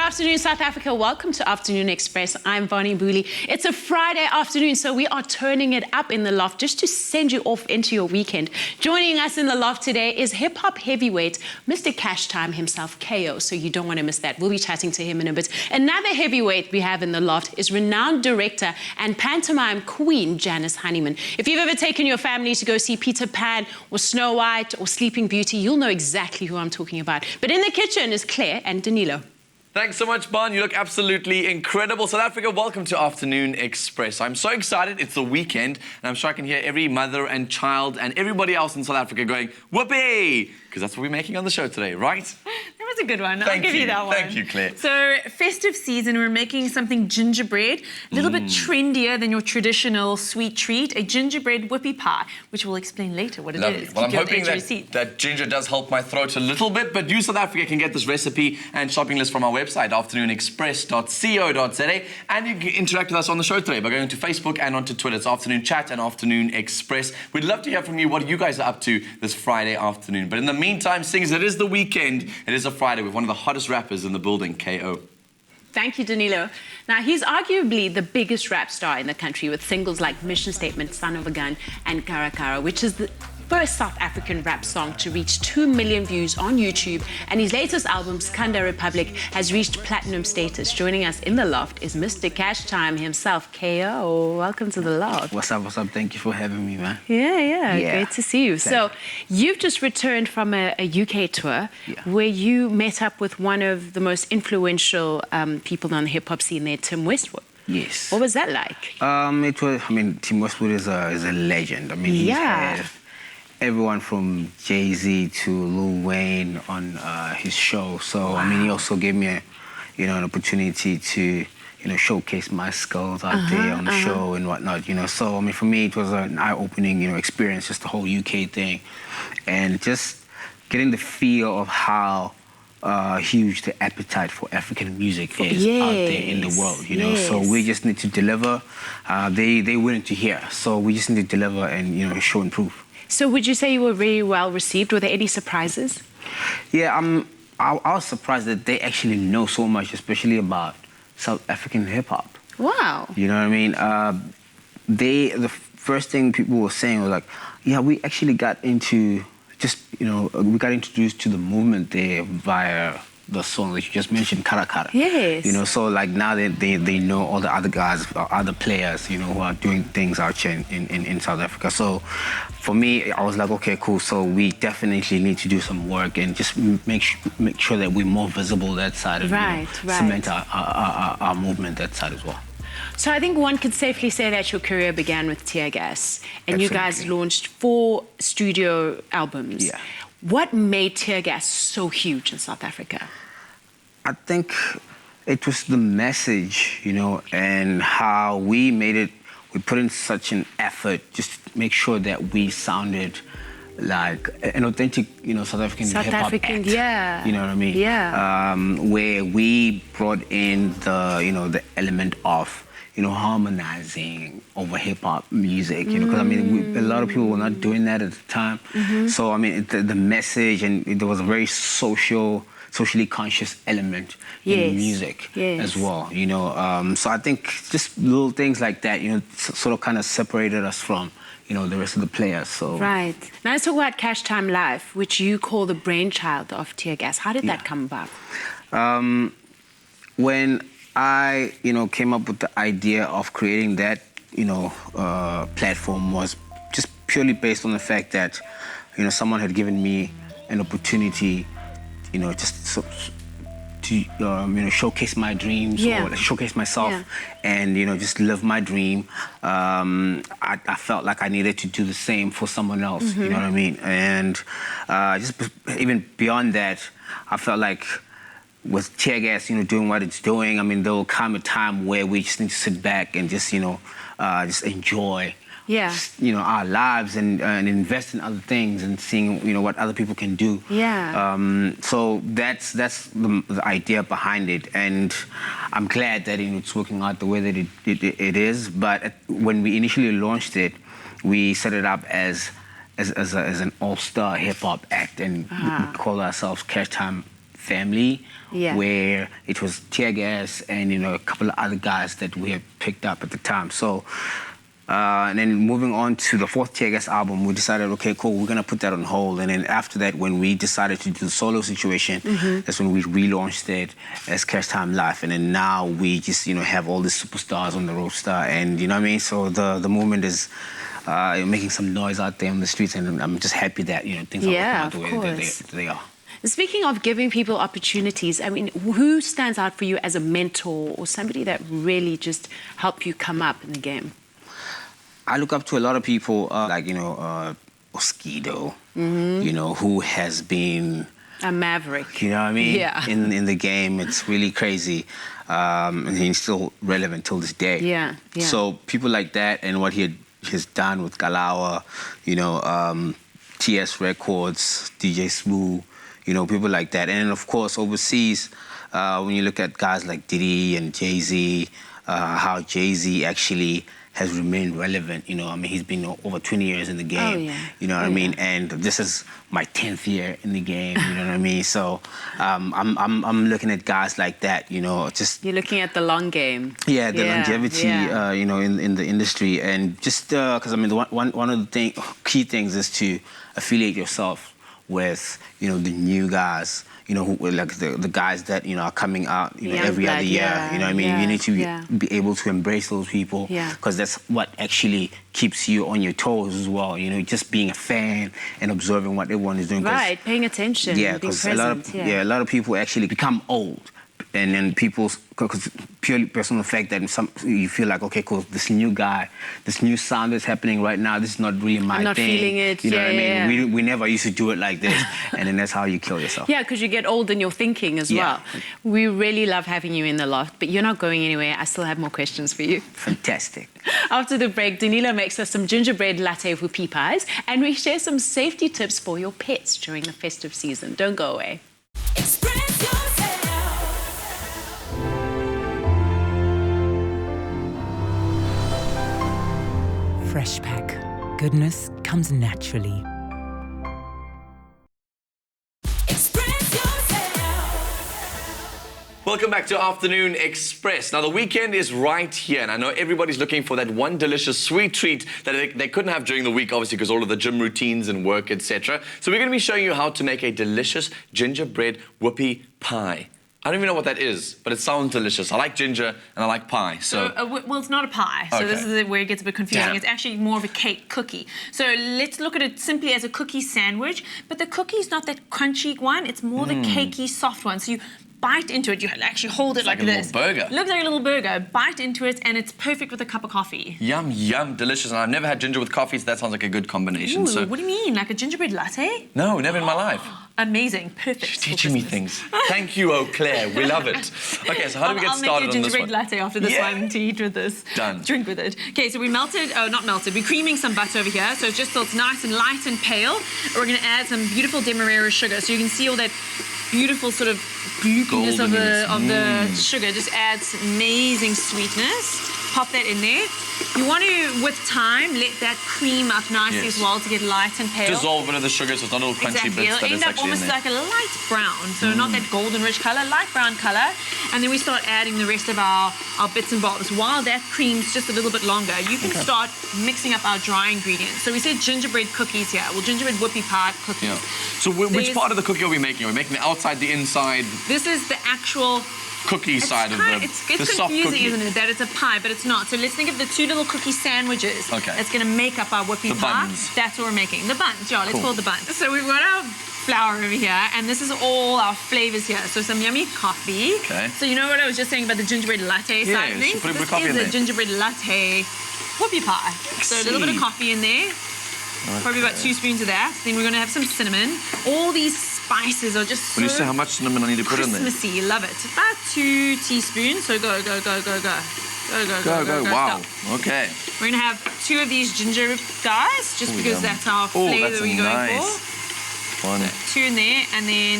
afternoon, South Africa. Welcome to Afternoon Express. I'm Bonnie Booley. It's a Friday afternoon, so we are turning it up in the loft just to send you off into your weekend. Joining us in the loft today is hip-hop heavyweight, Mr. Cashtime himself, KO, so you don't want to miss that. We'll be chatting to him in a bit. Another heavyweight we have in the loft is renowned director and pantomime queen, Janice Honeyman. If you've ever taken your family to go see Peter Pan or Snow White or Sleeping Beauty, you'll know exactly who I'm talking about. But in the kitchen is Claire and Danilo. Thanks so much, Bon. You look absolutely incredible. South Africa, welcome to Afternoon Express. I'm so excited. It's the weekend, and I'm sure I can hear every mother and child and everybody else in South Africa going, whoopee! Because that's what we're making on the show today, right? That was a good one. I'll give you that one. Thank you, Claire. So, festive season, we're making something gingerbread, a little bit trendier than your traditional sweet treat, a gingerbread whoopie pie, which we'll explain later what it is. Well, I'm hoping that ginger does help my throat a little bit, but you, South Africa, can get this recipe and shopping list from our website, afternoonexpress.co.za, and you can interact with us on the show today by going to Facebook and onto Twitter. It's Afternoon Chat and Afternoon Express. We'd love to hear from you what you guys are up to this Friday afternoon. But in the meantime, seeing as it is the weekend, it is a Friday with one of the hottest rappers in the building, KO. Thank you, Danilo. Now, he's arguably the biggest rap star in the country with singles like Mission Statement, Son of a Gun, and Kara Kara, which is the first South African rap song to reach 2 million views on YouTube. And his latest album, Skanda Republic, has reached platinum status. Joining us in the loft is Mr. Cashtime himself, KO. Welcome to the loft. What's up, what's up? Thank you for having me, man. Yeah. Great to see you. So, you've just returned from a UK tour where you met up with one of the most influential people on the hip-hop scene there, Tim Westwood. Yes. What was that like? Tim Westwood is a legend. I mean, he's had everyone from Jay-Z to Lil Wayne on his show. So, I mean, he also gave me an opportunity to, showcase my skills out there on the show and whatnot, So, I mean, for me, it was an eye-opening, experience, just the whole UK thing. And just getting the feel of how huge the appetite for African music is out there in the world, So we just need to deliver. They're willing to hear. So we just need to deliver and, show and prove. So would you say you were very well received? Were there any surprises? Yeah, I was surprised that they actually know so much, especially about South African hip-hop. Wow. You know what I mean? The first thing people were saying was like, yeah, we actually got into we got introduced to the movement there via the song that you just mentioned, Kara Kara. Yes. So like now they know all the other guys, other players, who are doing things out here in South Africa. So for me, I was like, okay, cool. So we definitely need to do some work and just make sure that we're more visible that side and cement our movement that side as well. So I think one could safely say that your career began with Tear Gas, and you guys launched 4 studio albums. Yeah. What made Tear Gas so huge in South Africa? I think it was the message, and how we made it. We put in such an effort just to make sure that we sounded like an authentic, South African hip-hop act. Yeah. You know what I mean? Yeah. Where we brought in the element of harmonizing over hip-hop music, because, I mean, a lot of people were not doing that at the time. So, I mean, the message, and there was a very socially conscious element in music as well, So I think just little things like that, sort of kind of separated us from, the rest of the players, so. Right. Now let's talk about Cashtime Live, which you call the brainchild of Tear Gas. How did that come about? When I, came up with the idea of creating that, platform was just purely based on the fact that, someone had given me an opportunity, just to, showcase my dreams or showcase myself and, just live my dream. I felt like I needed to do the same for someone else, you know what I mean? And just even beyond that, I felt like with Tear Gas, doing what it's doing, I mean, there will come a time where we just need to sit back and just, just enjoy, our lives and invest in other things and seeing, what other people can do. Yeah. So that's the idea behind it, and I'm glad that it's working out the way that it is. But when we initially launched it, we set it up as an all-star hip-hop act, and we call ourselves Cashtime family, Yeah. where it was Tear Gas and, you know, a couple of other guys that we had picked up at the time. So, and then moving on to the fourth Tear Gas album, we decided, okay, cool, we're going to put that on hold. And then after that, when we decided to do the solo situation, that's when we relaunched it as Cashtime Life. And then now we just, you know, have all these superstars on the roster. And, you know what I mean? So the movement is making some noise out there on the streets. And I'm just happy that, you know, things are working out the way that they are. Speaking of giving people opportunities, I mean, who stands out for you as a mentor or somebody that really just helped you come up in the game? I look up to a lot of people, like, you know, Oskido, you know, who has been... A maverick. You know what I mean? Yeah. In the game, it's really crazy. And he's still relevant till this day. Yeah, yeah. So people like that and what he has done with Galawa, you know, TS Records, DJ Smooth, you know, people like that. And of course, overseas, when you look at guys like Diddy and Jay-Z, how Jay-Z actually has remained relevant. You know, I mean, he's been over 20 years in the game. Oh, yeah. You know what I mean? And this is my 10th year in the game. You know what I mean? So I'm looking at guys like that. You know, just You're looking at the long game. yeah, the longevity. Yeah. You know, in the industry, and just because I mean, one of the key things is to affiliate yourself with, you know, the new guys. You know, who, like the guys that, you know, are coming out, you know, Young every blood, other year. yeah, You know what I mean? yeah, You need to yeah. be able to embrace those people, Yeah. because that's what actually keeps you on your toes as well. You know, just being a fan and observing what everyone is doing. Right, paying attention, Yeah, being because present. a lot of people actually become old, and then people's, because purely based on the fact that you feel like, okay, cool, this new guy, this new sound that's happening right now, this is not really my thing. I'm not feeling it. You know what I mean? Yeah. We never used to do it like this, and then that's how you kill yourself. Yeah, because you get old in your thinking as Yeah. well. We really love having you in the loft, but you're not going anywhere. I still have more questions for you. Fantastic. After the break, Danilo makes us some gingerbread latte whoopie pies, and we share some safety tips for your pets during the festive season. Don't go away. Express yourself. Fresh Pack. Goodness comes naturally. Express yourself. Welcome back to Afternoon Express. Now, the weekend is right here, and I know everybody's looking for that one delicious sweet treat that they couldn't have during the week, obviously, because all of the gym routines and work, etc. So we're going to be showing you how to make a delicious gingerbread whoopie pie. I don't even know what that is, but it sounds delicious. I like ginger and I like pie, so... Well, it's not a pie, so this Okay. is where it gets a bit confusing. Damn. It's actually more of a cake cookie. So let's look at it simply as a cookie sandwich, but the cookie's not that crunchy one, it's more the cakey, soft one. So you bite into it, you actually hold it like like a this. little burger. Looks like a little burger. Bite into it, and it's perfect with a cup of coffee. Yum, yum, delicious. And I've never had ginger with coffee, so that sounds like a good combination. Ooh, So what do you mean? Like a gingerbread latte? no, never in my life. Amazing. Perfect. She's for teaching me Christmas. things. Thank you, Eau Claire. We love it. Okay, so how do we get I'll started make on you a this one? gingerbread latte after this Yeah. one to eat with this. Done. Drink with it. Okay, so we melted, not melted, we're creaming some butter over here. So just so it's nice and light and pale. We're going to add some beautiful demerara sugar. So you can see all that beautiful sort of glutiness of the sugar. Just adds amazing sweetness. Pop that in there. You want to, with time, let that cream up nicely Yes. as well to get light and pale. Dissolve a bit of the sugar so it's not all crunchy Exactly. bits It'll that end it's up actually in almost there. like a light brown, so not that golden rich color, light brown color. And then we start adding the rest of our bits and bobs. While that cream's just a little bit longer, you can start mixing up our dry ingredients. So we said gingerbread cookies here. Well, gingerbread whoopie pie cookies. Yeah. So which There's- part of the cookie are we making? Are we making the outside, the inside, This is the actual cookie side of it's the soft confusing, cookie? isn't it, that it's a pie, but it's not. So let's think of the two little cookie sandwiches. Okay. That's going to make up our whoopie The pie. buns. That's what we're making. The buns, yeah, let's Cool. call it the buns. So we've got our flour over here, and this is all our flavors here. So some yummy coffee. Okay. So you know what I was just saying about the gingerbread latte side of Yes, things? put a bit of This coffee is in the there. gingerbread latte whoopie pie. So a little bit of see. coffee in there. Probably about 2 spoons of that. Then we're going to have some cinnamon. All these spices are just Will you so say how much cinnamon I need to put in there? Christmassy, love it. About 2 teaspoons. So go, go, go, go, go. Go. Wow. Stop. Okay. We're gonna have 2 of these ginger guys, just Ooh, because yum. that's our Oh, flavor that's that we're going nice. for. One. 2 in there, and then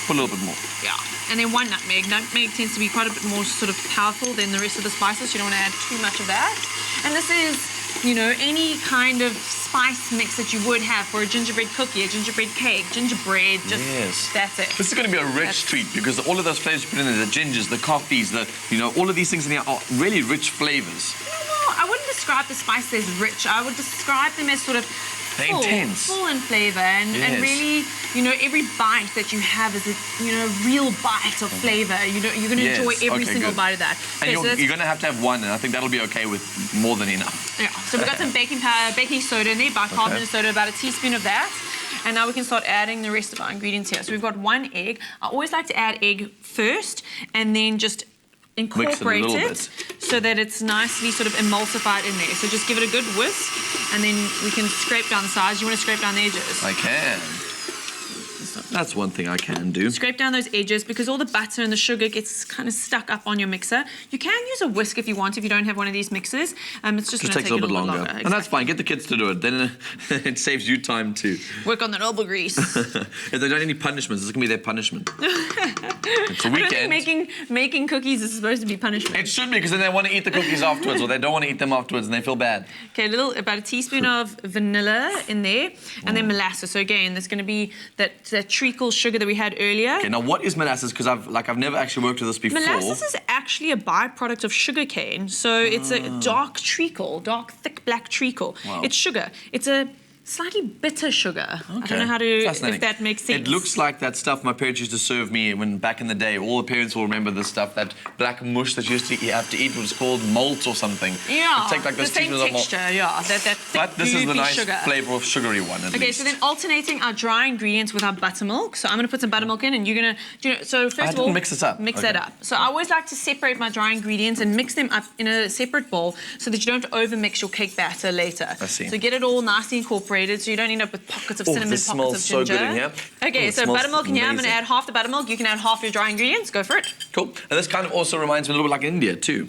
Put a little bit more. yeah, and then 1 nutmeg. Nutmeg tends to be quite a bit more sort of powerful than the rest of the spices. You don't want to add too much of that. And this is you know, any kind of spice mix that you would have for a gingerbread cookie, a gingerbread cake, gingerbread, just Yes. that's it. This is going to be a rich treat because all of those flavors you put in there, the gingers, the coffees, all of these things in here are really rich flavors. No, I wouldn't describe the spices as rich. I would describe them as sort of They're intense. full in flavor, and Yes. really, you know, every bite that you have is a, you know, real bite of flavor. You know, you're going to Yes, enjoy every okay, single good. bite of that. And Okay, so that's- you're going to have one, and I think that'll be okay with more than enough. Yeah, so we've got some baking powder, baking soda in there, bicarbonate soda, about a teaspoon of that. And now we can start adding the rest of our ingredients here. So we've got 1 egg. I always like to add egg first and then just incorporate little it bit. so that it's nicely sort of emulsified in there. So just give it a good whisk and then we can scrape down the sides. You want to scrape down the edges. I can. That's one thing I can do. Scrape down those edges because all the butter and the sugar gets kind of stuck up on your mixer. You can use a whisk if you want, if you don't have one of these mixers. It's just going to Takes take a little bit longer. Exactly. And that's fine. Get the kids to do it. Then it saves you time too. Work on that elbow grease. If they don't have any punishments, this is going to be their punishment. It's a I don't weekend. think making cookies is supposed to be punishment. It should be because then they want to eat the cookies afterwards or they don't want to eat them afterwards and they feel bad. Okay, about a teaspoon of vanilla in there, and then molasses. So again, there's going to be that treacle sugar that we had earlier. Okay, now what is molasses? Because I've never actually worked with this before. Molasses is actually a byproduct of sugar cane. So it's a dark treacle, dark, thick black treacle. Wow. It's sugar. It's a slightly bitter sugar. I Okay. don't know how to, Fascinating. if that makes sense. It looks like that stuff my parents used to serve me when back in the day. All the parents will remember this stuff, that black mush that you used to have to eat was called malt or something. Yeah, It'd take like the those same teaspoons of malt. texture, yeah. That thick, But this is the goopy nice sugar. flavor of sugary one at Okay, least. so then alternating our dry ingredients with our buttermilk. So I'm going to put some buttermilk in, and you're going to, so first of all, didn't mix this up. Mix Okay. that up. So I always like to separate my dry ingredients and mix them up in a separate bowl so that you don't overmix your cake batter later. I see. So get it all nicely incorporated so you don't end up with pockets of Oh, cinnamon, this pockets smells of so ginger. good in here. Okay, Oh, it so smells buttermilk in here. I'm going to amazing. add half the buttermilk. You can add half your dry ingredients. Go for it. Cool. And this kind of also reminds me a little bit like India too.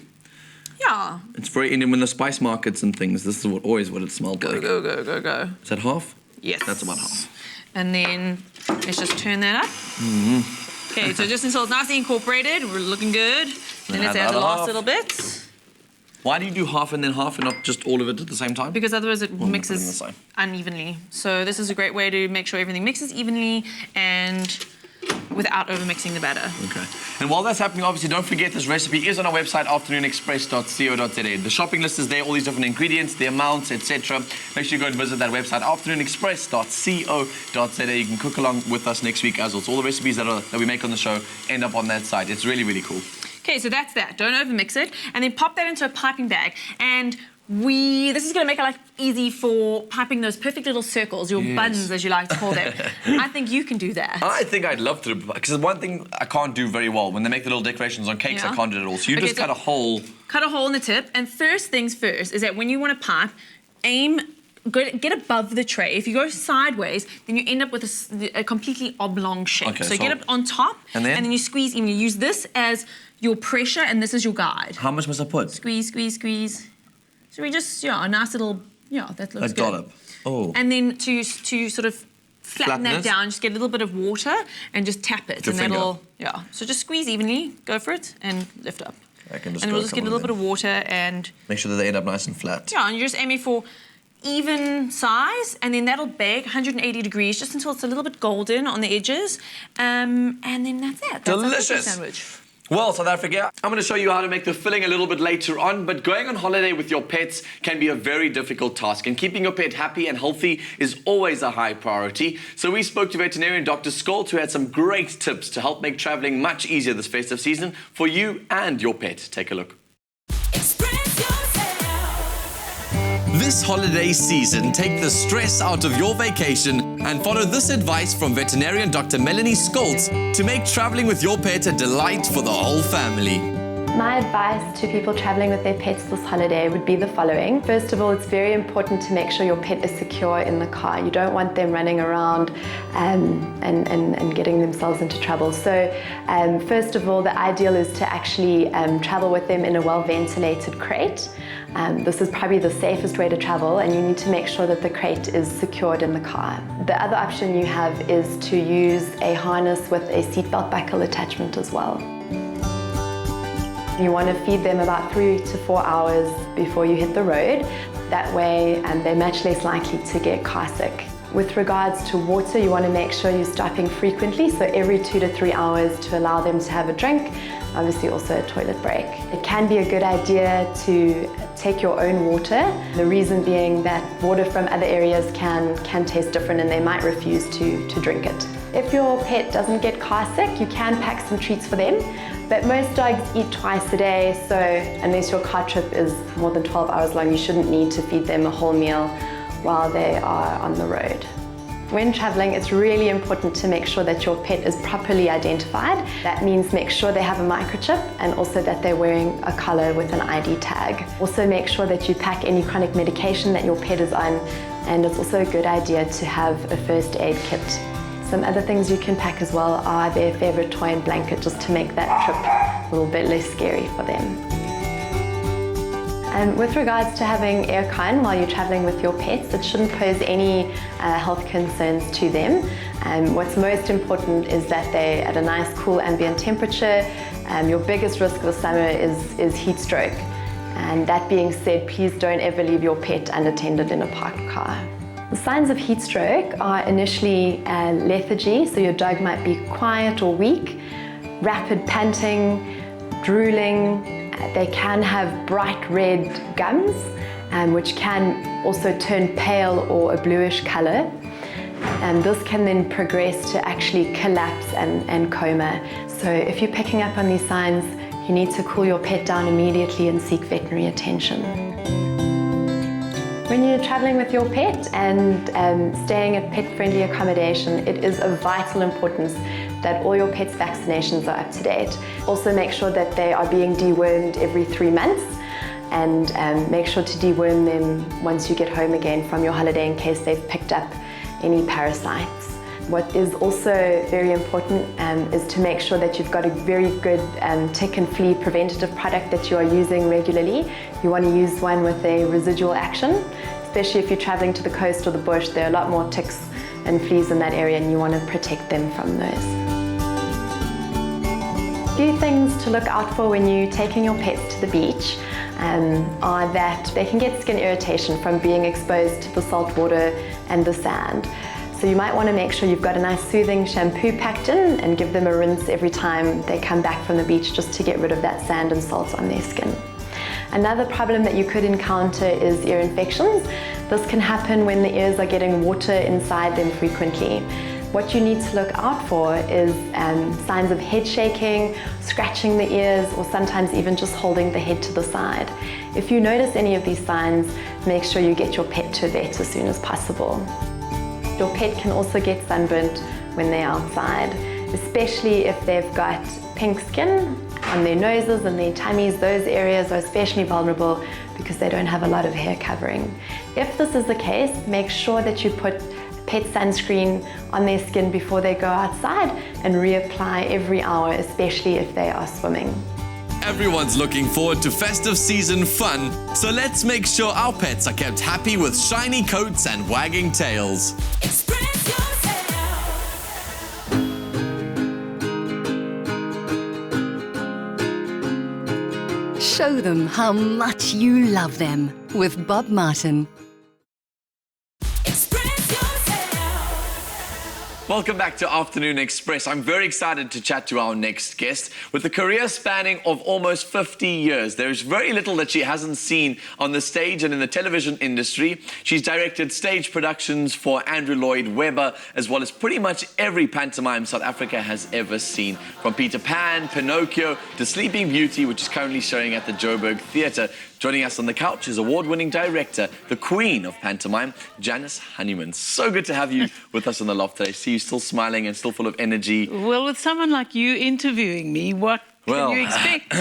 Yeah. It's very Indian when the spice markets and things. This is always what it smelled Go, like. go, go, go, go. Is that half? Yes. That's about half. And then let's just turn that up. Mm-hmm. Okay, so just until it's nicely incorporated, we're looking good. Then let's add add the the last half. little bit Why do you do half and then half and not just all of it at the same time? because otherwise it put it in the mixes side. unevenly. So this is a great way to make sure everything mixes evenly and without overmixing the batter. Okay. And while that's happening, obviously, don't forget this recipe is on our website, afternoonexpress.co.za. The shopping list is there, all these different ingredients, the amounts, etc. Make sure you go and visit that website, afternoonexpress.co.za. You can cook along with us next week as well. So all the recipes that we make on the show end up on that site. It's really, really cool. Okay, so that's that. Don't overmix it. And then pop that into a piping bag. And this is going to make it like easy for piping those perfect little circles, your Yes. buns, as you like to call them. I think you can do that. I think I'd love to, because one thing I can't do very well, when they make the little decorations on cakes, Yeah. I can't do it at all. So you Okay, just so- cut a hole. Cut a hole in the tip, and first things first is that when you want to pipe, get above the tray. If you go sideways, then you end up with a completely oblong shape. Okay, so so- get up on top, And then? you squeeze evenly. Use this as your pressure, and this is your guide. How much must I put? Squeeze, squeeze, squeeze. So we just, a nice little, that looks A good. dollop. Oh. And then to sort of flatten Flatten it? that down, just get a little bit of water and just tap it. Your and finger. that'll, so just squeeze evenly, go for it, and lift up. I can just and go we'll a just get a couple little bit of of water and, Make sure that they end up nice and flat. and you're just aiming for even size, and then that'll bake 180 degrees just until it's a little bit golden on the edges. And then that's it. That's our cookie Delicious. sandwich. Well, South Africa, I'm going to show you how to make the filling a little bit later on, but going on holiday with your pets can be a very difficult task, and keeping your pet happy and healthy is always a high priority. So we spoke to veterinarian Dr. Skolt, who had some great tips to help make traveling much easier this festive season for you and your pet. Take a look. Express yourself. This holiday season, take the stress out of your vacation and follow this advice from veterinarian Dr. Melanie Skolt to make traveling with your pet a delight for the whole family. My advice to people traveling with their pets this holiday would be the following. First of all, it's very important to make sure your pet is secure in the car. You don't want them running around and getting themselves into trouble. So first of all, the ideal is to actually travel with them in a well-ventilated crate. This is probably the safest way to travel, and you need to make sure that the crate is secured in the car. The other option you have is to use a harness with a seatbelt buckle attachment as well. You want to feed them about 3 to 4 hours before you hit the road. That way, they're much less likely to get car sick. With regards to water, you want to make sure you're stopping frequently, so every 2 to 3 hours to allow them to have a drink, obviously also a toilet break. It can be a good idea to take your own water, the reason being that water from other areas can taste different and they might refuse to drink it. If your pet doesn't get car sick, you can pack some treats for them, but most dogs eat twice a day, so unless your car trip is more than 12 hours long, you shouldn't need to feed them a whole meal while they are on the road. When traveling, it's really important to make sure that your pet is properly identified. That means make sure they have a microchip and also that they're wearing a collar with an ID tag. Also make sure that you pack any chronic medication that your pet is on, and it's also a good idea to have a first aid kit. Some other things you can pack as well are their favorite toy and blanket, just to make that trip a little bit less scary for them. With regards to having aircon while you're traveling with your pets, it shouldn't pose any health concerns to them. What's most important is that they're at a nice cool ambient temperature. Your biggest risk this summer is heat stroke. And that being said, please don't ever leave your pet unattended in a parked car. The signs of heat stroke are initially lethargy, so your dog might be quiet or weak, rapid panting, drooling. They can have bright red gums, which can also turn pale or a bluish color. And this can then progress to actually collapse and coma. So if you're picking up on these signs, you need to cool your pet down immediately and seek veterinary attention. When you're traveling with your pet and staying at pet-friendly accommodation, it is of vital importance that all your pet's vaccinations are up to date. Also make sure that they are being dewormed every 3 months, and make sure to deworm them once you get home again from your holiday in case they've picked up any parasites. What is also very important is to make sure that you've got a very good tick and flea preventative product that you are using regularly. You want to use one with a residual action, especially if you're traveling to the coast or the bush. There are a lot more ticks and fleas in that area, and you want to protect them from those. A few things to look out for when you're taking your pets to the beach are that they can get skin irritation from being exposed to the salt water and the sand. So you might want to make sure you've got a nice soothing shampoo packed in and give them a rinse every time they come back from the beach, just to get rid of that sand and salt on their skin. Another problem that you could encounter is ear infections. This can happen when the ears are getting water inside them frequently. What you need to look out for is signs of head shaking, scratching the ears, or sometimes even just holding the head to the side. If you notice any of these signs, make sure you get your pet to a vet as soon as possible. Your pet can also get sunburnt when they're outside, especially if they've got pink skin on their noses and their tummies. Those areas are especially vulnerable because they don't have a lot of hair covering. If this is the case, make sure that you put pet sunscreen on their skin before they go outside and reapply every hour, especially if they are swimming. Everyone's looking forward to festive season fun, so let's make sure our pets are kept happy with shiny coats and wagging tails. Express yourself. Show them how much you love them with Bob Martin. Express yourself. Welcome back to Afternoon Express. I'm very excited to chat to our next guest. With a career spanning of almost 50 years, there is very little that she hasn't seen on the stage and in the television industry. She's directed stage productions for Andrew Lloyd Webber, as well as pretty much every pantomime South Africa has ever seen. From Peter Pan, Pinocchio, to Sleeping Beauty, which is currently showing at the Joburg Theatre. Joining us on the couch is award-winning director, the Queen of Pantomime, Janice Honeyman. So good to have you with us on the loft today. See you still smiling and still full of energy. Well, with someone like you interviewing me, what can you expect?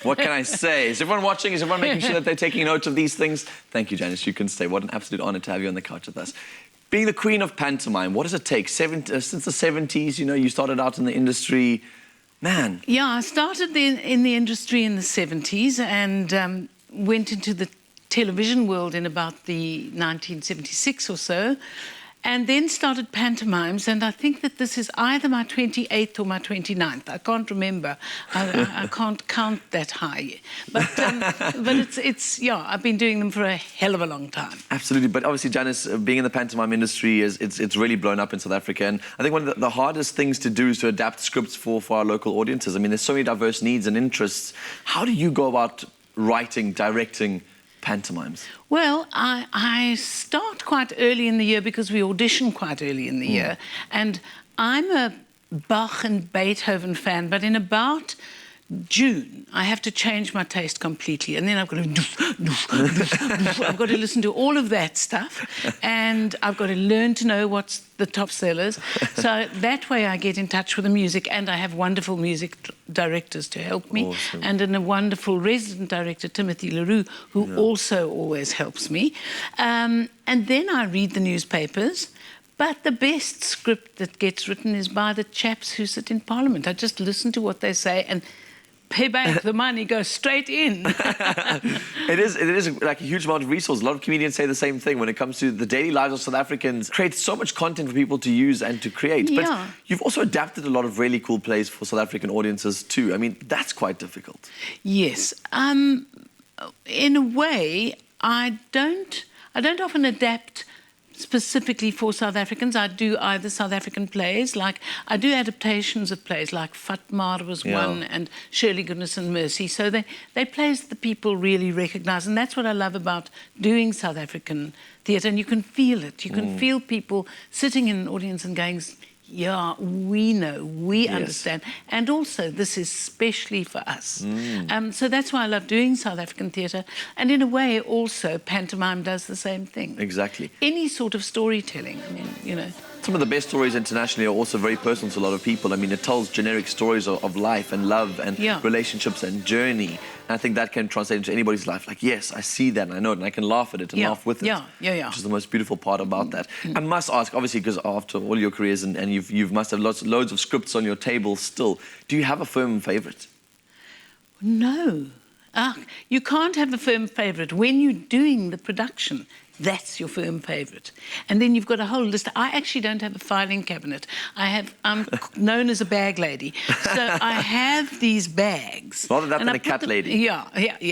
What can I say? Is everyone watching? Is everyone making sure that they're taking note of these things? Thank you, Janice. You can stay. What an absolute honor to have you on the couch with us. Being the Queen of Pantomime, what does it take? Since the 70s, you started out in the industry. Man. Yeah, I started in the industry in the 70s and went into the television world in about the 1976 or so. and then started pantomimes, and I think that this is either my 28th or my 29th. I can't remember. I can't count that high. But it's I've been doing them for a hell of a long time. Absolutely, but obviously, Janice, being in the pantomime industry, it's really blown up in South Africa, and I think one of the hardest things to do is to adapt scripts for our local audiences. I mean, there's so many diverse needs and interests. How do you go about writing, directing pantomimes? Well, I start quite early in the year because we audition quite early in the year, and I'm a Bach and Beethoven fan, but in about June, I have to change my taste completely, and then I've got to I've got to listen to all of that stuff, and I've got to learn to know what's the top sellers. So that way I get in touch with the music, and I have wonderful music directors to help me, Awesome. and a wonderful resident director, Timothy Leroux, who also always helps me. And then I read the newspapers. But the best script that gets written is by the chaps who sit in Parliament. I just listen to what they say and pay back the money, go straight in. It is like a huge amount of resources. A lot of comedians say the same thing when it comes to the daily lives of South Africans. Create so much content for people to use and to create. Yeah. But you've also adapted a lot of really cool plays for South African audiences too. I mean, that's quite difficult. Yes. In a way, I don't often adapt specifically for South Africans. I do either South African plays, like I do adaptations of plays, like Fatmar was one, and Shirley Goodness and Mercy. So they plays that the people really recognise, and that's what I love about doing South African theatre. And you can feel it. You can feel people sitting in an audience and going, yeah, we know, we understand. And also, this is specially for us. So that's why I love doing South African theatre. And in a way, also, pantomime does the same thing. Exactly. Any sort of storytelling, I mean, you know. Some of the best stories internationally are also very personal to a lot of people. I mean, it tells generic stories of life and love and relationships and journey. And I think that can translate into anybody's life. Like, yes, I see that and I know it and I can laugh at it and laugh with it. Which is the most beautiful part about that. I must ask, obviously, because after all your careers and you must have loads of scripts on your table still, do you have a firm favourite? No. You can't have a firm favourite. When you're doing the production, that's your firm favourite. And then you've got a whole list. I actually don't have a filing cabinet. I'm known as a bag lady. So I have these bags. Rather that than a cat lady. Yeah,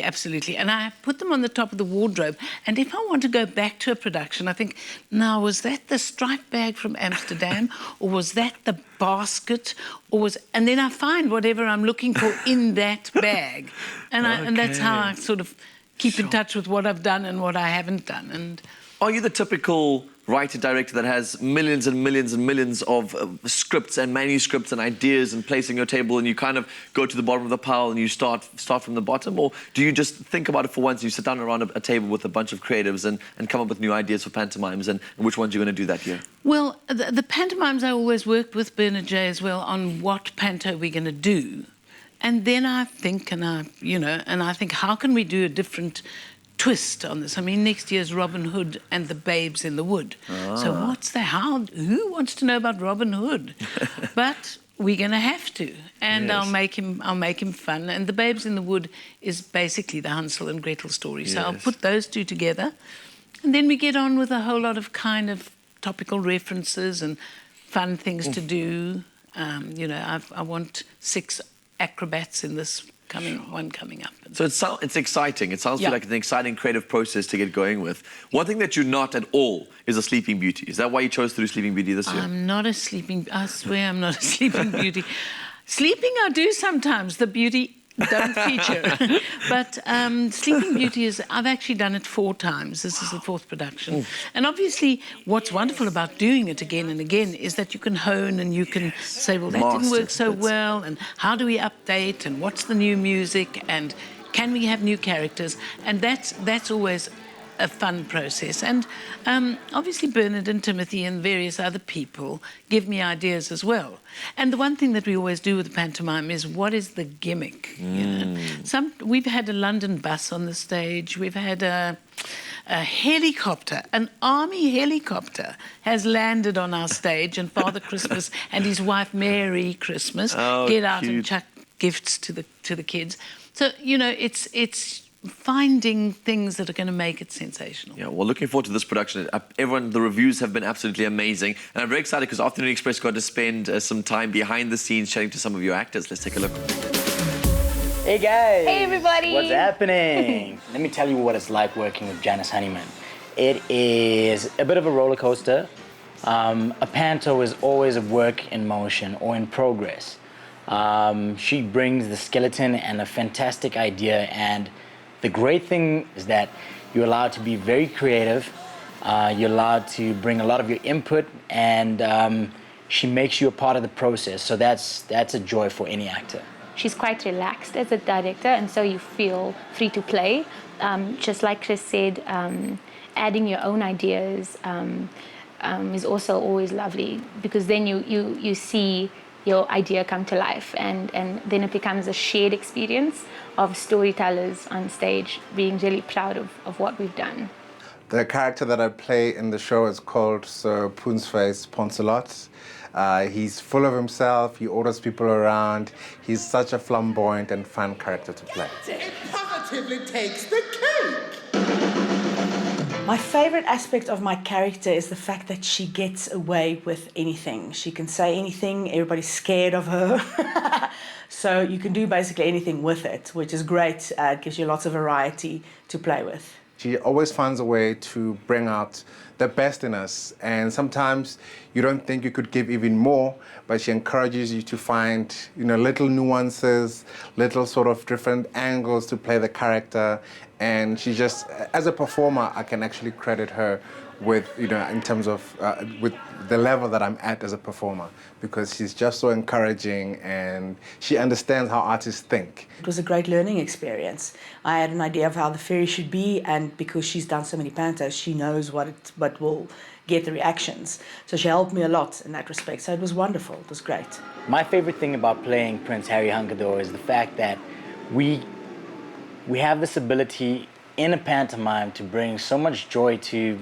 absolutely. And I put them on the top of the wardrobe. And if I want to go back to a production, I think, now, was that the striped bag from Amsterdam? Or was that the basket? And then I find whatever I'm looking for in that bag. And that's how I sort of keep in touch with what I've done and what I haven't done. And are you the typical writer-director that has millions and millions and millions of scripts and manuscripts and ideas and placing your table, and you kind of go to the bottom of the pile and you start from the bottom? Or do you just think about it for once and you sit down around a table with a bunch of creatives and come up with new ideas for pantomimes, and which ones you're going to do that year? Well, the pantomimes, I always worked with Bernard J as well on what panto we're going to do. And then I think, and I think, how can we do a different twist on this? I mean, next year's Robin Hood and the Babes in the Wood. So what's the who wants to know about Robin Hood? But we're going to have to, and I'll make him fun. And the Babes in the Wood is basically the Hansel and Gretel story. So I'll put those two together, and then we get on with a whole lot of kind of topical references and fun things to do. I want 6 acrobats in this one coming up. So it's exciting. It sounds like an exciting creative process to get going with. One thing that you're not at all is a Sleeping Beauty. Is that why you chose to do Sleeping Beauty this year? I swear I'm not a Sleeping Beauty. Sleeping I do sometimes. The beauty don't feature. But Sleeping Beauty I've actually done it 4 times. This is the 4th production. And obviously, what's wonderful about doing it again and again is that you can hone and you can say, well, that didn't work so well, and how do we update, and what's the new music, and can we have new characters? And that's always a fun process. And obviously Bernard and Timothy and various other people give me ideas as well. And the one thing that we always do with the pantomime is, what is the gimmick? You know? We've had a London bus on the stage. We've had a helicopter, an army helicopter has landed on our stage, and Father Christmas and his wife Mary Christmas get out and chuck gifts to the kids. So, it's finding things that are going to make it sensational. Yeah, well, looking forward to this production. Everyone, the reviews have been absolutely amazing. And I'm very excited because Afternoon Express got to spend some time behind the scenes chatting to some of your actors. Let's take a look. Hey guys! Hey everybody! What's happening? Let me tell you what it's like working with Janice Honeyman. It is a bit of a roller coaster. A panto is always a work in motion or in progress. She brings the skeleton and a fantastic idea, and the great thing is that you're allowed to be very creative. You're allowed to bring a lot of your input, and she makes you a part of the process. So that's a joy for any actor. She's quite relaxed as a director, and so you feel free to play. Just like Chris said, adding your own ideas is also always lovely, because then you see your idea come to life, and then it becomes a shared experience of storytellers on stage being really proud of what we've done. The character that I play in the show is called Sir Poonsface Poncelot. He's full of himself, he orders people around. He's such a flamboyant and fun character to play. It positively takes the cake! My favorite aspect of my character is the fact that she gets away with anything. She can say anything, everybody's scared of her. So you can do basically anything with it, which is great. It gives you lots of variety to play with. She always finds a way to bring out the best in us, and sometimes you don't think you could give even more, but she encourages you to find, little nuances, little sort of different angles to play the character, and she just, as a performer, I can actually credit her with, in terms of, with the level that I'm at as a performer, because she's just so encouraging and she understands how artists think. It was a great learning experience. I had an idea of how the fairy should be, and because she's done so many pantos, she knows what will get the reactions. So she helped me a lot in that respect. So it was wonderful. It was great. My favorite thing about playing Prince Harry Hungador is the fact that we have this ability in a pantomime to bring so much joy to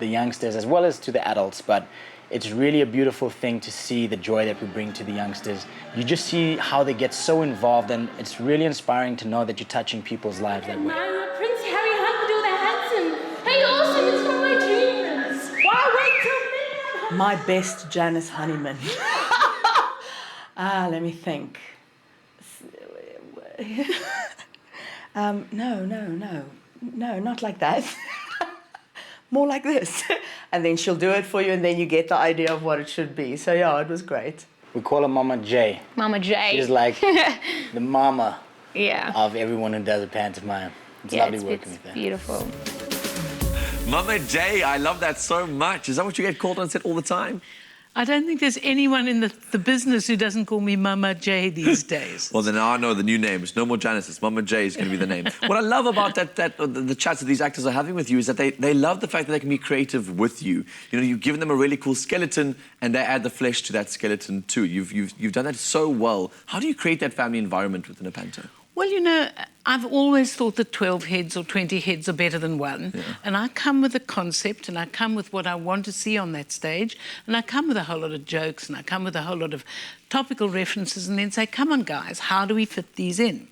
the youngsters as well as to the adults, but it's really a beautiful thing to see the joy that we bring to the youngsters. You just see how they get so involved, and it's really inspiring to know that you're touching people's lives that way. Prince Harry Hungador the Handsome. Hey, awesome, it's from my dreams. Why wait till midnight? My best Janice Honeyman. Let me think. No, not like that. More like this. And then she'll do it for you, and then you get the idea of what it should be. So yeah, it was great. We call her Mama J. Mama J. She's like the mama Yeah. of everyone who does a pantomime. It's lovely working with her. It's beautiful. Mama J, I love that so much. Is that what you get called on set all the time? I don't think there's anyone in the business who doesn't call me Mama J these days. Well, then now I know the new name. It's no more Janice. It's Mama J is going to be the name. What I love about the chats that these actors are having with you is that they love the fact that they can be creative with you. You've given them a really cool skeleton, and they add the flesh to that skeleton too. You've done that so well. How do you create that family environment within a panto? Well, I've always thought that 12 heads or 20 heads are better than one. Yeah. And I come with a concept, and I come with what I want to see on that stage, and I come with a whole lot of jokes, and I come with a whole lot of topical references, and then say, come on, guys, how do we fit these in?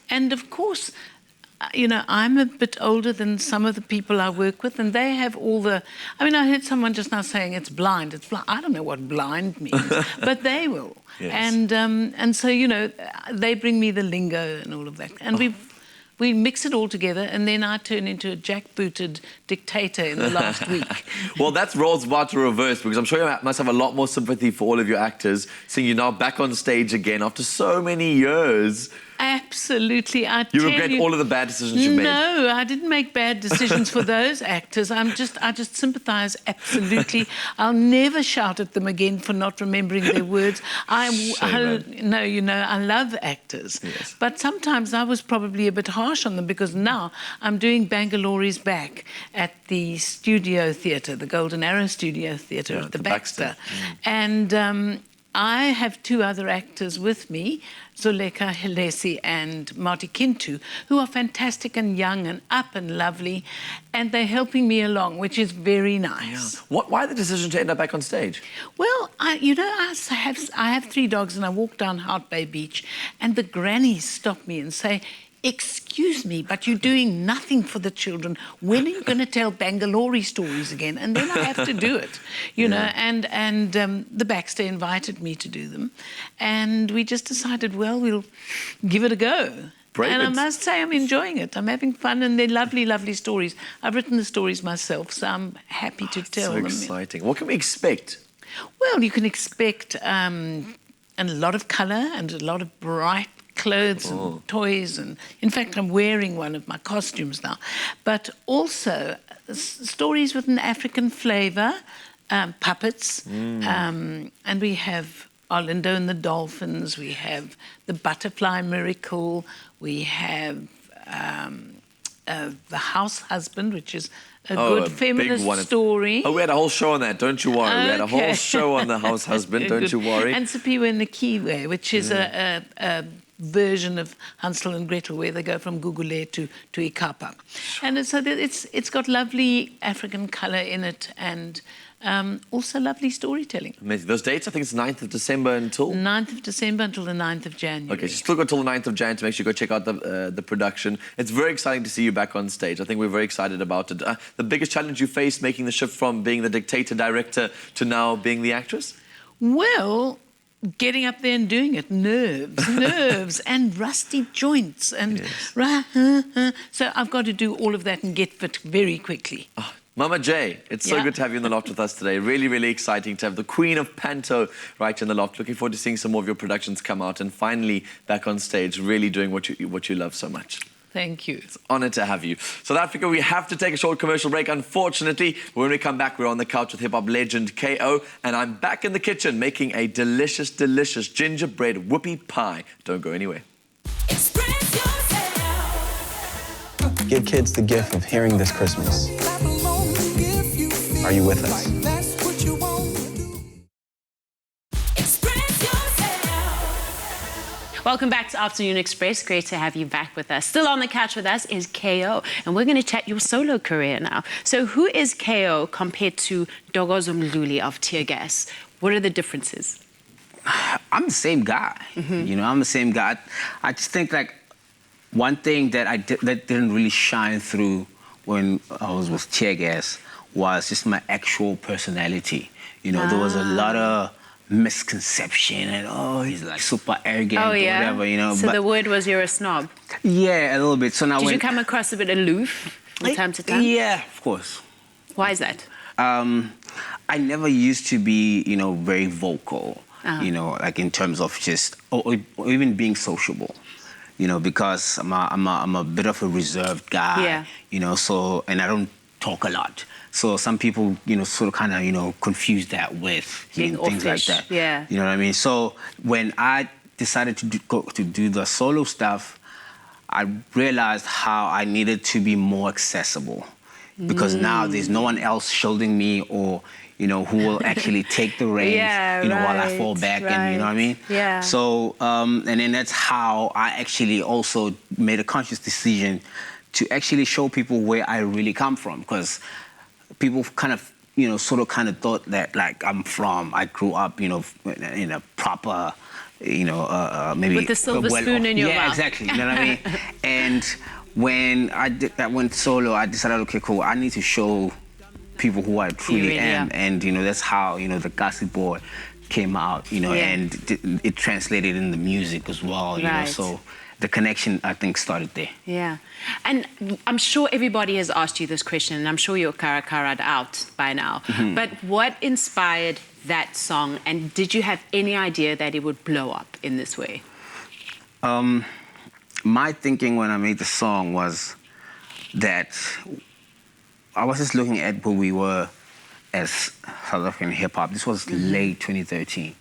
And, of course, I'm a bit older than some of the people I work with, and they have all the... I heard someone just now saying it's blind. It's blind. I don't know what blind means, but they will. Yes. And so, they bring me the lingo and all of that. And we mix it all together, and then I turn into a jackbooted dictator in the last week. Well, that's roles about to reverse, because I'm sure you must have a lot more sympathy for all of your actors, seeing you now back on stage again after so many years. Absolutely. You regret all of the bad decisions you've made? No, I didn't make bad decisions for those actors. I just sympathise absolutely. I'll never shout at them again for not remembering their words. I love actors. Yes. But sometimes I was probably a bit harsh on them, because now I'm doing Bangalore's Back at the Studio Theatre, the Golden Arrow Studio Theatre at the Baxter. And I have two other actors with me, Zoleka Helesi and Marty Kintu, who are fantastic and young and up and lovely, and they're helping me along, which is very nice. Yeah. Why the decision to end up back on stage? Well, I have 3 dogs, and I walk down Hout Bay Beach, and the grannies stop me and say, excuse me, but you're doing nothing for the children. When are you going to tell Bangalore stories again? And then I have to do it, you know. And the Baxter invited me to do them. And we just decided, well, we'll give it a go. Brilliant. And I must say I'm enjoying it. I'm having fun, and they're lovely, lovely stories. I've written the stories myself, so I'm happy to tell them. So exciting. What can we expect? Well, you can expect a lot of colour and a lot of bright clothes and toys. And in fact, I'm wearing one of my costumes now. But also stories with an African flavour, puppets. And we have Orlando and the Dolphins. We have the Butterfly Miracle. We have the House Husband, which is a good feminist story. Oh, we had a whole show on that, don't you worry. We had a whole show on the House Husband, don't you worry. And Sipiwe and the Kiwi, which is a version of Hansel and Gretel, where they go from Gugule to Ikapa. And so it's got lovely African colour in it, and also lovely storytelling. Amazing. Those dates, I think it's 9th of December until? 9th of December until the 9th of January. Okay, so still got till the 9th of Jan to make sure you go check out the production. It's very exciting to see you back on stage. I think we're very excited about it. The biggest challenge you faced making the shift from being the dictator director to now being the actress? Well, getting up there and doing it, nerves and rusty joints. And so I've got to do all of that and get fit very quickly. Mama J, it's so good to have you in the loft with us today. Really, really exciting to have the Queen of Panto right in the loft. Looking forward to seeing some more of your productions come out and finally back on stage, really doing what you love so much. Thank you. It's an honour to have you. South Africa, we have to take a short commercial break, unfortunately. When we come back, we're on the couch with hip-hop legend KO, and I'm back in the kitchen making a delicious, delicious gingerbread whoopie pie. Don't go anywhere. Give kids the gift of hearing this Christmas. Are you with us? Welcome back to Afternoon Express. Great to have you back with us. Still on the couch with us is KO, and we're going to chat your solo career now. So who is KO compared to Dogozo Mdluli of Tear Gas? What are the differences? I'm the same guy. You know, I'm the same guy. I just think like one thing that that didn't really shine through when I was with Tear Gas was just my actual personality. You know, there was a lot of misconception and he's like super arrogant or whatever, you know. So the word was you're a snob. Yeah, a little bit. So now did you come across a bit aloof from time to time? Yeah, of course. Why is that? I never used to be, you know, very vocal. You know, like in terms of just or even being sociable. You know, because I'm a bit of a reserved guy. Yeah. You know, so and I don't talk a lot. So some people, you know, sort of kind of, you know, confuse that with things like that. Yeah. You know what I mean? So when I decided to do the solo stuff, I realized how I needed to be more accessible. Because now there's no one else shielding me or, you know, who will actually take the reins, you know, while I fall back and, you know what I mean? Yeah. So, and then that's how I actually also made a conscious decision to actually show people where I really come from. Because people kind of, you know, sort of kind of thought that, like, I grew up, you know, in a proper, you know, maybe... with the silver spoon in your mouth. Yeah, exactly, you know what I mean? And when I went solo, I decided, okay, cool, I need to show people who I truly am. And, you know, that's how, you know, the Gossip Boy came out, you know, and it translated in the music as well, you know, so... the connection, I think, started there. Yeah. And I'm sure everybody has asked you this question, and I'm sure you're karakara'd out by now. But what inspired that song, and did you have any idea that it would blow up in this way? My thinking when I made the song was that I was just looking at where we were as South African hip-hop. This was late 2013.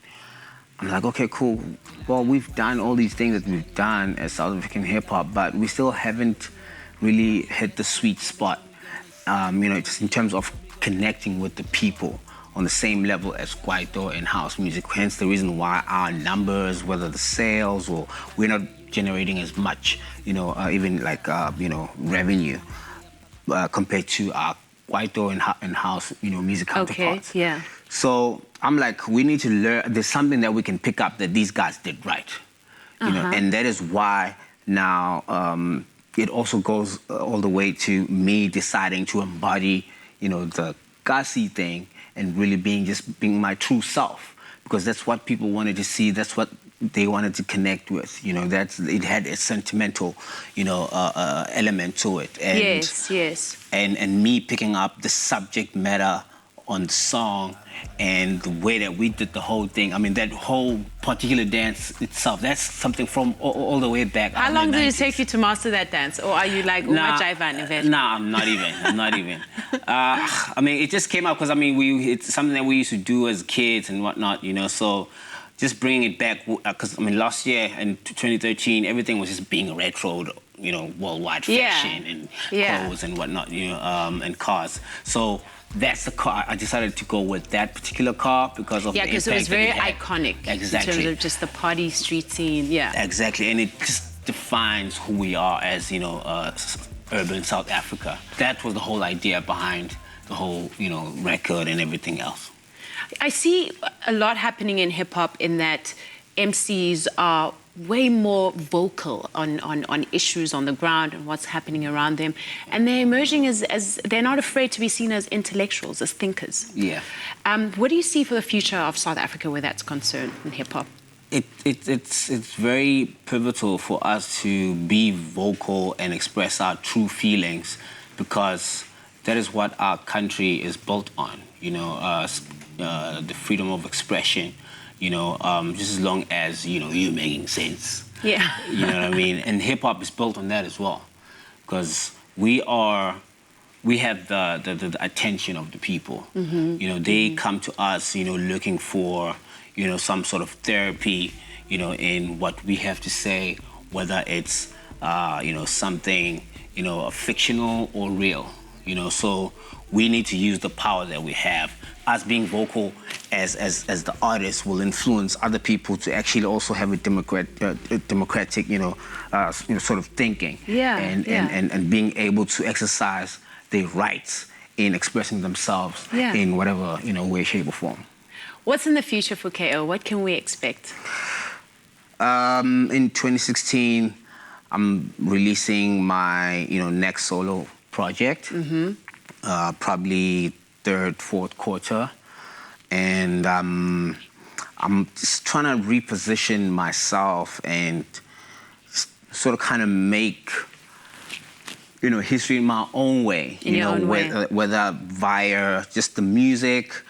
I'm like, okay, cool. Well, we've done all these things that we've done as South African hip-hop, but we still haven't really hit the sweet spot, you know, just in terms of connecting with the people on the same level as Kwaito and house music. Hence the reason why our numbers, whether the sales or we're not generating as much, you know, even like, you know, revenue compared to our Kwaito and house, you know, music counterparts. Okay, yeah. So I'm like, we need to learn, there's something that we can pick up that these guys did right. You know, and that is why Now, it also goes all the way to me deciding to embody, the Kasi thing and really being my true self, because that's what people wanted to see. That's what they wanted to connect with. It had a sentimental, element to it. And, yes. And me picking up the subject matter on the song and the way that we did the whole thing. I mean, that whole particular dance itself, that's something from all the way back. How long did it take you to master that dance? Or are you like, Nah, I'm not even. I mean, it just came out because, it's something that we used to do as kids and whatnot, so just bringing it back, because, last year in 2013, everything was just being retroed, worldwide fashion and clothes and whatnot, and cars. So that's the car. I decided to go with that particular car because of the impact. Yeah, because it was very iconic. Exactly. In terms of just the party street scene, Exactly, and it just defines who we are as, urban South Africa. That was the whole idea behind the whole, record and everything else. I see a lot happening in hip-hop in that MCs are way more vocal on issues on the ground and what's happening around them. And they're emerging as they're not afraid to be seen as intellectuals, as thinkers. Yeah. What do you see for the future of South Africa where that's concerned in hip-hop? It's very pivotal for us to be vocal and express our true feelings, because that is what our country is built on, the freedom of expression. Just as long as, you're making sense. Yeah. You know what I mean? And hip-hop is built on that as well, because we have the attention of the people. Mm-hmm. They come to us, looking for, some sort of therapy, in what we have to say, whether it's, something, fictional or real. So we need to use the power that we have. Us being vocal as the artists will influence other people to actually also have a democratic, sort of thinking. And being able to exercise their rights in expressing themselves in whatever, way, shape, or form. What's in the future for KO? What can we expect? In 2016, I'm releasing my, next solo project. Probably third, fourth quarter, and I'm just trying to reposition myself and sort of kind of make, history in my own way. In your own way. Whether via just the music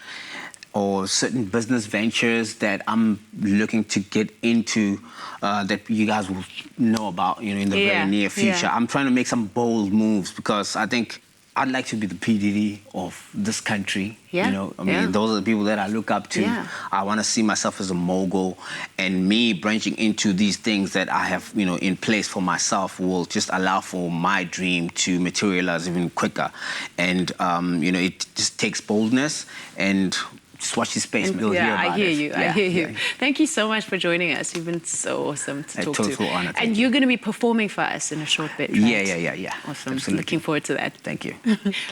or certain business ventures that I'm looking to get into that you guys will know about, in the very near future. I'm trying to make some bold moves because I think I'd like to be the PDD of this country. Those are the people that I look up to. I want to see myself as a mogul, and me branching into these things that I have, in place for myself will just allow for my dream to materialize even quicker. And, it just takes boldness and just watch this space. We'll hear about I hear it. you. I hear you. Thank you so much for joining us. You've been so awesome to talk to. Total honor. And you're going to be performing for us in a short bit, right? Yeah. Awesome. Absolutely. Looking forward to that. Thank you.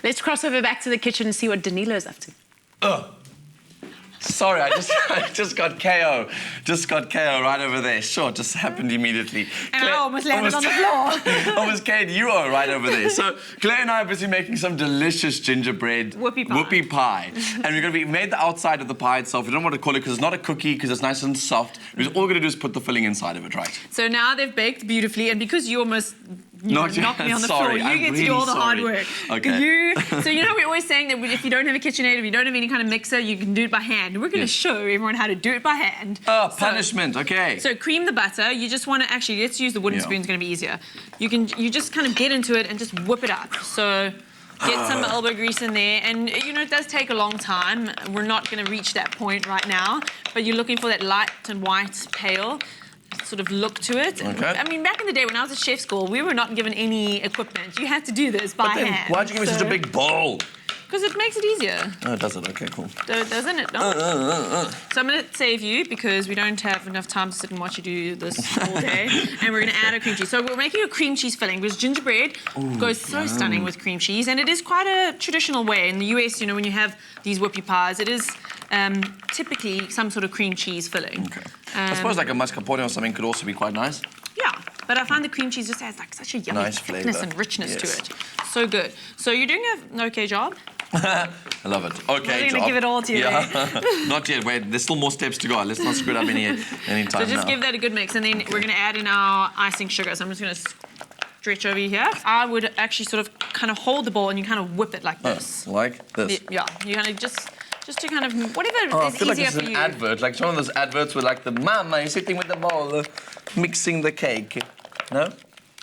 Let's cross over back to the kitchen and see what Danilo's up to. Sorry, I just got KO. Just got KO right over there. Sure, just happened immediately. And I almost landed on the floor. Almost KO right over there. So Claire and I are busy making some delicious gingerbread whoopie pie. And we made the outside of the pie itself. We don't want to call it because it's not a cookie, because it's nice and soft. All we're going to do is put the filling inside of it, right? So now they've baked beautifully, and because you almost knocked me on the sorry, floor, you get to do all the hard work. Okay. So we're always saying that if you don't have a KitchenAid, if you don't have any kind of mixer, you can do it by hand. We're going to show everyone how to do it by hand. Oh, punishment, okay. So cream the butter. You just want to let's use the wooden spoon, it's going to be easier. You just kind of get into it and just whip it up. So get some elbow grease in there, and it does take a long time. We're not going to reach that point right now, but you're looking for that light and white pale sort of look to it. Okay. I mean, back in the day when I was at chef school, we were not given any equipment. You had to do this by hand. Why'd you give me such a big bowl? Because it makes it easier. Oh, does it? Okay, cool. Doesn't it? No? So I'm going to save you because we don't have enough time to sit and watch you do this all day. And we're going to add a cream cheese. So we're making a cream cheese filling because gingerbread goes so stunning with cream cheese. And it is quite a traditional way. In the US, when you have these whoopie pies, it is typically some sort of cream cheese filling. Okay. I suppose like a mascarpone or something could also be quite nice. Yeah, But I find the cream cheese just has like such a yummy Nice thickness flavour. and richness to Yes. it. So good. So you're doing an okay job. I love it. Okay, We're gonna job. give it all to you, Yeah. Not yet. Wait, there's still more steps to go. Let's not screw it up any time So just now. give that a good mix, and then we're gonna add in our icing sugar. So I'm just gonna stretch over here. I would actually sort of kind of hold the bowl and you kind of whip it like this. Like this. Yeah, you kind of just to kind of whatever I is feel like easier this is for an you. advert, like one of those adverts where like the mama is sitting with the bowl, mixing the cake. No?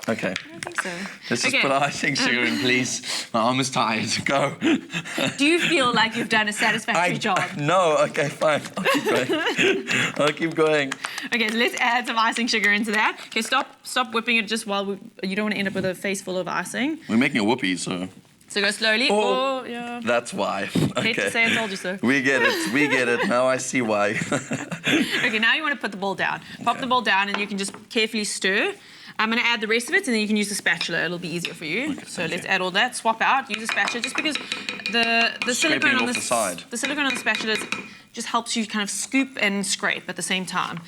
Okay. I think so. Let's just Okay. put our icing sugar in, please. My arm is tired. Go. Do you feel like you've done a satisfactory job? No, okay, fine. I'll keep going. I'll keep going. Okay, so let's add some icing sugar into that. Okay, stop whipping it just while you don't want to end up with a face full of icing. We're making a whoopie, so. So go slowly. Oh, yeah. That's why. Hate to say I told you so. We get it. We get it. Now I see why. Okay, now you want to put the bowl down. Pop the bowl down and you can just carefully stir. I'm going to add the rest of it and then you can use the spatula. It'll be easier for you. Okay, so let's add all that. Swap out. Use the spatula just because the silicone on off the side. the silicone on the spatula just helps you kind of scoop and scrape at the same time.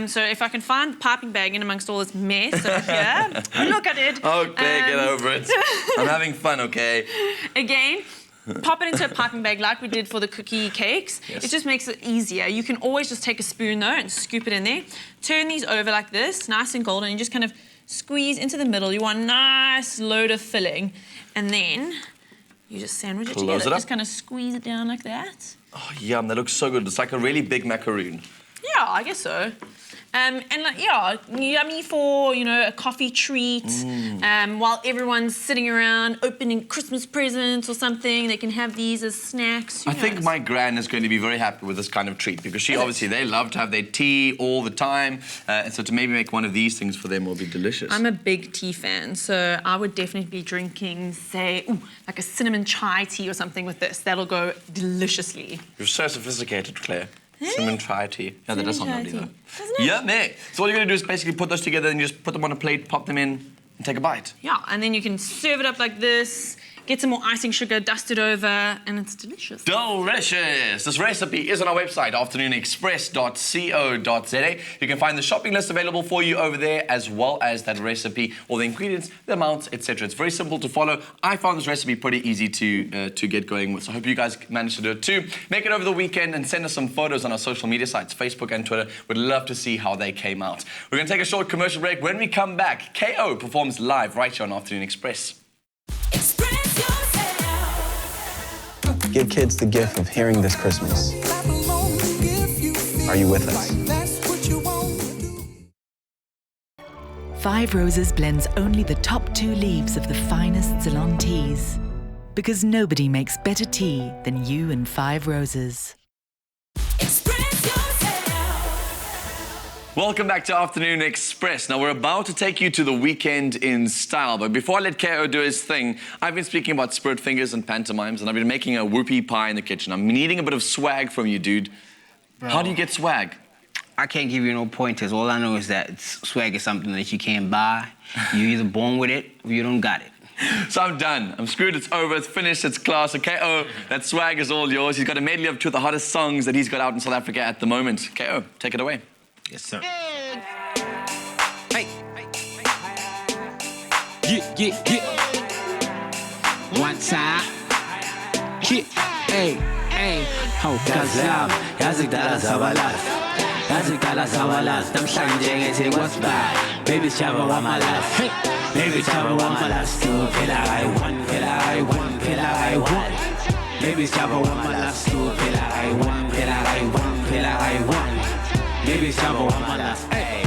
So if I can find the piping bag in amongst all this mess over here, look at it. Okay, get over it. I'm having fun, okay? Again, pop it into a piping bag like we did for the cookie cakes. Yes. It just makes it easier. You can always just take a spoon though and scoop it in there. Turn these over like this, nice and golden, and you just kind of squeeze into the middle. You want a nice load of filling, and then you just sandwich it Close together. it up. Just kind of squeeze it down like that. Oh, yum, that looks so good. It's like a really big macaroon. Yeah, I guess so. And like, yeah, yummy for, a coffee treat. While everyone's sitting around opening Christmas presents or something, they can have these as snacks. I think my gran is going to be very happy with this kind of treat because they love to have their tea all the time. And so to maybe make one of these things for them will be delicious. I'm a big tea fan, so I would definitely be drinking, say, like a cinnamon chai tea or something with this. That'll go deliciously. You're so sophisticated, Claire. Cinnamon chai tea. Yeah, that does sound chai lovely tea. though. Doesn't it? Yeah, mate. So all you're going to do is basically put those together and you just put them on a plate, pop them in, and take a bite. Yeah, and then you can serve it up like this, get some more icing sugar, dust it over, and it's delicious. Delicious! This recipe is on our website, afternoonexpress.co.za. You can find the shopping list available for you over there, as well as that recipe, all the ingredients, the amounts, etc. It's very simple to follow. I found this recipe pretty easy to get going with, so I hope you guys manage to do it too. Make it over the weekend and send us some photos on our social media sites, Facebook and Twitter. We'd love to see how they came out. We're going to take a short commercial break. When we come back, KO performs live right here on Afternoon Express. Give kids the gift of hearing this Christmas. Are you with us? 5 Roses blends only the top 2 leaves of the finest Ceylon teas. Because nobody makes better tea than you and 5 Roses. Welcome back to Afternoon Express. Now, we're about to take you to the weekend in style, but before I let KO do his thing, I've been speaking about spirit fingers and pantomimes, and I've been making a whoopie pie in the kitchen. I'm needing a bit of swag from you, dude. Bro. How do you get swag? I can't give you no pointers. All I know is that swag is something that you can't buy. You're either born with it or you don't got it. So I'm done. I'm screwed. It's over. It's finished. It's class. Okay, KO, that swag is all yours. He's got a medley of 2 of the hottest songs that he's got out in South Africa at the moment. KO, take it away. Yes, sir. Hey. Yeah. One time. Yeah. Hey. Hawukazam. Yazigdala zabalas. Yazigdala zabalas. Namhlanje ngithi kwasibaya. Baby Chava wamalas. Hey. Baby Chava wamalas. Tu phela I1. Baby Chava wamalas. Tu phela I1. Baby Chava wamalas. Hey.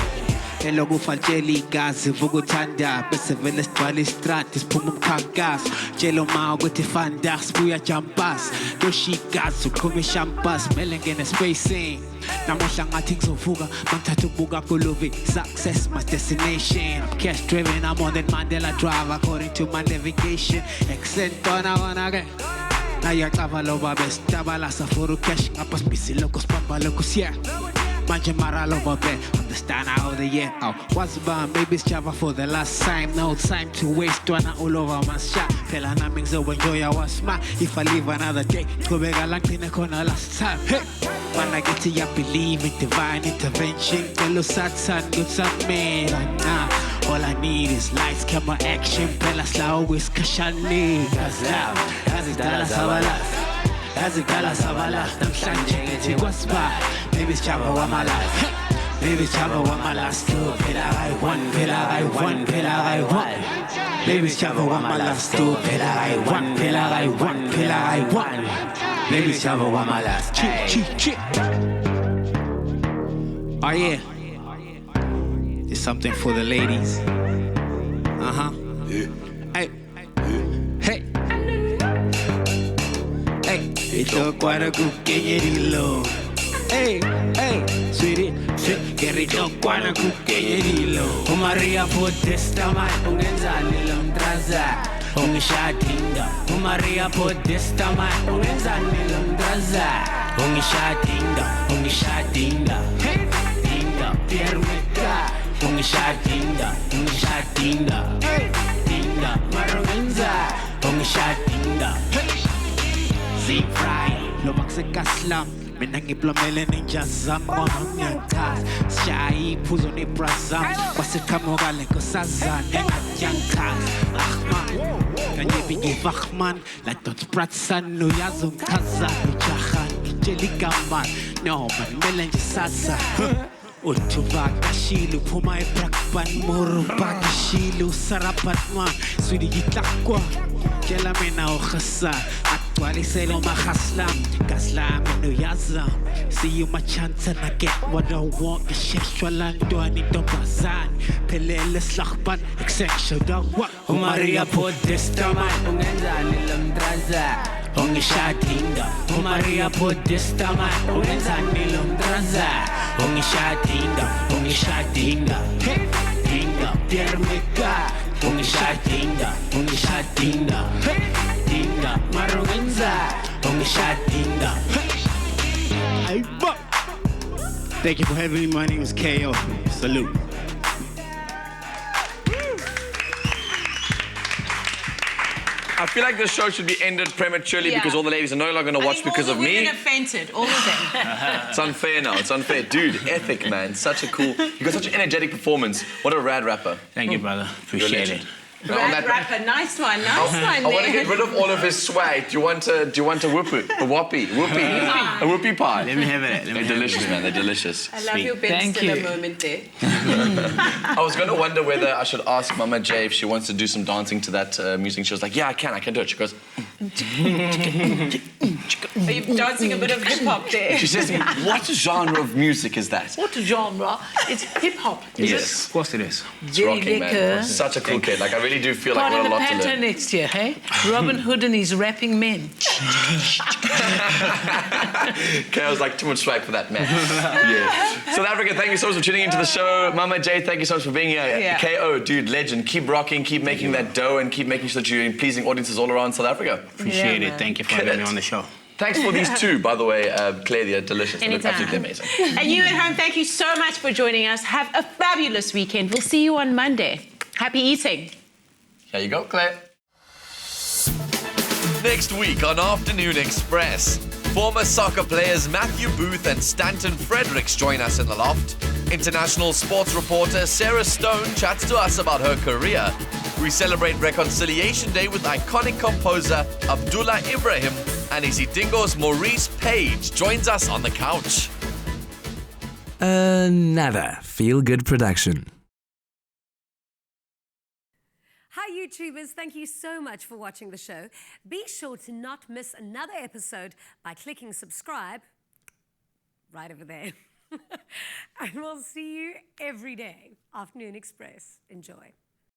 Elokufa tshela igazi vukuthanda bese vele sigcwala istrati siphuma umkhankaso tshela uma ukuthi fanda sibuya jampas yosho igazi uqhume ishampas kumele ngene spacing namuhla ngathi ngizovuka mangithatha ukubuka kuluvi success my destination I'm cash driven I'm on that Mandela drive according to my navigation accent ona ke na yacava loba bestabalasa for cash ngapha sibisi lokho sibamba lokho siya manje mara loba be understand how the year what's about maybe it's Java for the last time no time to waste wanna all over my shot phela nami ngizoenjoy what's my if I live another day qhubeka la ngine khona last time hey when I get to ya believe in divine intervention telo satan good man nah All I need is lights, camera, action. Bella slow with Kashani. Gazla, Gazidala Savala. Gazidala Savala. Namhlanje ngithi kwasiba. Baby Chava wa my life. Baby Chava wa my last two. Pillar I one, pillar I one, pillar I one. Baby Chava wa my last two. Pillar I one, pillar I one, pillar I one. Baby Chava wa my last. Chi. Oh yeah. It's something for the ladies. Uh-huh. Hey. Hey. Hey. Ito kuana kukenyerilo. Hey. Sweetie. Gerito kuana kukenyerilo. Umaria podestama ungenzani lomdraza. Ungishatinga. Umaria podestama ungenzani lomdraza. Ungishatinga. Hey. Pierweka, ungishatinga, tinga, marongenza, ungishatinga, see fry, lobak se kaslam, menangiplomele ninja zam, mononyankas, shai puzo ni brazam, wasikamogale kosazan, nengatyankas, achman, kanyebigi vachman, la tot pratsan, no yazum kazan, no chahan, jelikaman, no man melange sasa. Utubakashilu puma eprakpan muru bakashilu sarapatman sudi gitakwa kela mena okhasa actualiselo mahaslam gaslam no yazam see you my chance and I get what I want sheshwalan doani dobazan pelele slagpan exception da wa Maria podestaman ungenzani lamdraza ungishatinga Maria podestaman ungenzani lamdraza ungishatinga tinga piermeka ungishatinga tinga marongenza ungishatinga. Thank you for having me. My name is KO. Salute. I feel like this show should be ended prematurely because all the ladies are no longer going to watch because of me. All the women have fainted, all of them. It's unfair now. It's unfair. Dude, epic, man. Such a cool... You got such an energetic performance. What a rad rapper. Thank you, brother. Appreciate it. Rad rapper, nice one I want to get rid of all of his swag. Do you want a whoopie? A whoopie? A whoopie pie? Let me have it. They're delicious, man. They're delicious. I love your Ben Stiller moment there. I was going to wonder whether I should ask Mama J if she wants to do some dancing to that music. She was like, yeah, I can do it. She goes... Are you dancing a bit of hip-hop there? She says, what genre of music is that? What genre? It's hip-hop. Yes. Of course it is. It's rocking, man. Such a cool kid. Like, I really do feel like we're a lot to learn. Part of the Panto next year, hey? Robin Hood and his rapping men. Okay, I was like, too much swag for that, man. Yeah. South Africa, thank you so much for tuning into the show. Mama J, thank you so much for being here. Yeah. KO, dude, legend. Keep rocking, keep making that dough, and keep making sure that you're pleasing audiences all around South Africa. Appreciate it. Thank you for having me on the show. Thanks for these two, by the way, Claire. They're delicious. They're Anytime. absolutely amazing. And you at home, thank you so much for joining us. Have a fabulous weekend. We'll see you on Monday. Happy eating. Here you go, Claire. Next week on Afternoon Express, former soccer players Matthew Booth and Stanton Fredericks join us in the loft. International sports reporter Sarah Stone chats to us about her career. We celebrate Reconciliation Day with iconic composer Abdullah Ibrahim, and Isitingo's Maurice Page joins us on the couch. Another feel-good production. Hi YouTubers, thank you so much for watching the show. Be sure to not miss another episode by clicking subscribe right over there. And we'll see you every day. Afternoon Express. Enjoy.